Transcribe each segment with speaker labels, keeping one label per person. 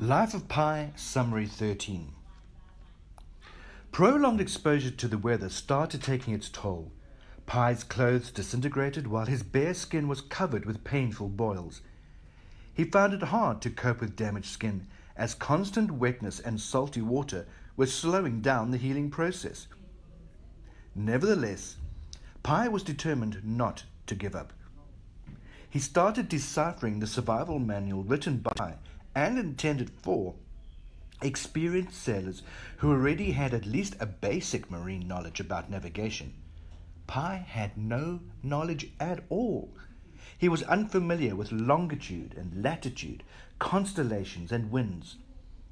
Speaker 1: Life of Pi, Summary 13. Prolonged exposure to the weather started taking its toll. Pi's clothes disintegrated while his bare skin was covered with painful boils. He found it hard to cope with damaged skin, as constant wetness and salty water were slowing down the healing process. Nevertheless, Pi was determined not to give up. He started deciphering the survival manual written by and intended for experienced sailors who already had at least a basic marine knowledge about navigation. Pi had no knowledge at all. He was unfamiliar with longitude and latitude, constellations and winds,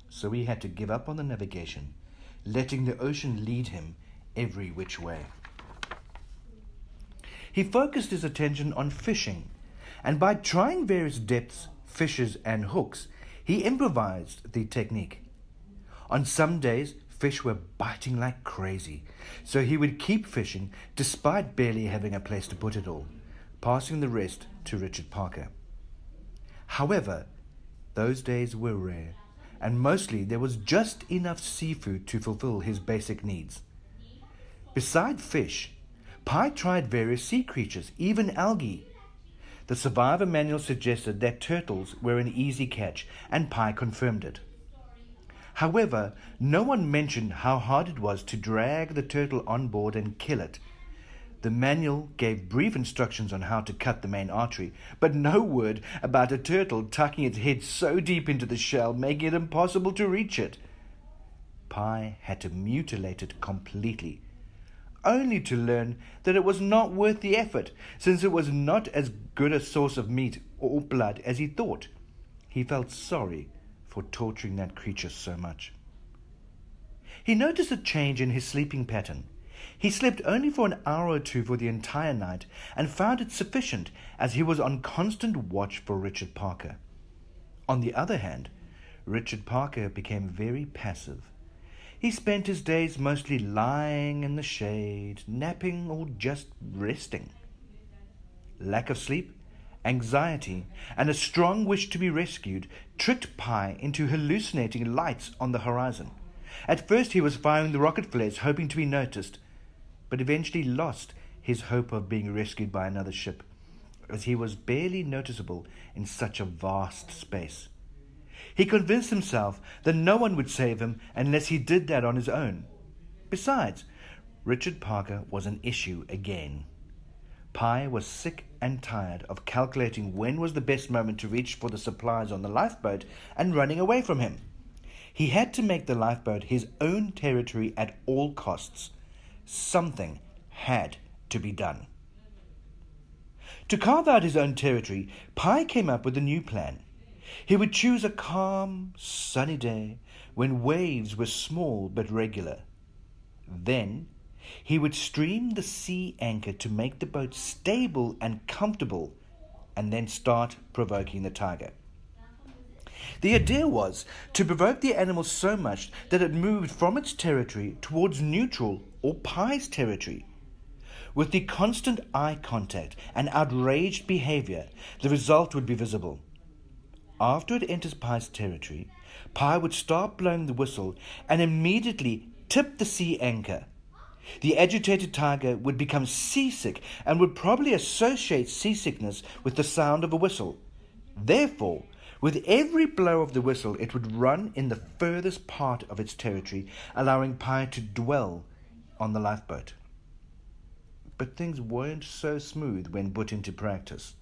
Speaker 1: so he had to give up on the navigation, letting the ocean lead him every which way. He focused his attention on fishing, and by trying various depths, fishes and hooks, he improvised the technique. On some days, fish were biting like crazy, so he would keep fishing despite barely having a place to put it all, passing the rest to Richard Parker. However, those days were rare, and mostly there was just enough seafood to fulfill his basic needs. Beside fish, Pi tried various sea creatures, even algae. The survivor manual suggested that turtles were an easy catch, and Pi confirmed it. However, no one mentioned how hard it was to drag the turtle on board and kill it. The manual gave brief instructions on how to cut the main artery, but no word about a turtle tucking its head so deep into the shell, making it impossible to reach it. Pi had to mutilate it completely, only to learn that it was not worth the effort, since it was not as good a source of meat or blood as he thought. He felt sorry for torturing that creature so much. He noticed a change in his sleeping pattern. He slept only for an hour or two for the entire night, and found it sufficient, as he was on constant watch for Richard Parker. On the other hand, Richard Parker became very passive. He spent his days mostly lying in the shade, napping or just resting. Lack of sleep, anxiety, and a strong wish to be rescued tricked Pi into hallucinating lights on the horizon. At first he was firing the rocket flares, hoping to be noticed, but eventually lost his hope of being rescued by another ship, as he was barely noticeable in such a vast space. He convinced himself that no one would save him unless he did that on his own. Besides, Richard Parker was an issue again. Pi was sick and tired of calculating when was the best moment to reach for the supplies on the lifeboat and running away from him. He had to make the lifeboat his own territory at all costs. Something had to be done. To carve out his own territory, Pi came up with a new plan. He would choose a calm, sunny day when waves were small but regular. Then he would stream the sea anchor to make the boat stable and comfortable, and then start provoking the tiger. The idea was to provoke the animal so much that it moved from its territory towards neutral or Pi's territory. With the constant eye contact and outraged behavior, the result would be visible. After it enters Pi's territory, Pi would start blowing the whistle and immediately tip the sea anchor. The agitated tiger would become seasick and would probably associate seasickness with the sound of a whistle. Therefore, with every blow of the whistle, it would run in the furthest part of its territory, allowing Pi to dwell on the lifeboat. But things weren't so smooth when put into practice.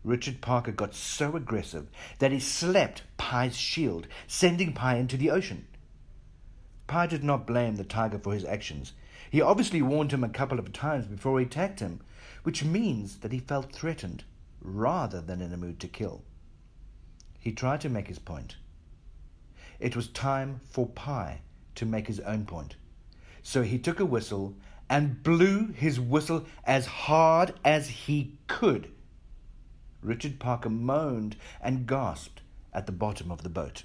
Speaker 1: Richard Parker got so aggressive that he slapped Pi's shield, sending Pi into the ocean. Pi did not blame the tiger for his actions. He obviously warned him a couple of times before he attacked him, which means that he felt threatened rather than in a mood to kill. He tried to make his point. It was time for Pi to make his own point. So he took a whistle and blew his whistle as hard as he could. Richard Parker moaned and gasped at the bottom of the boat.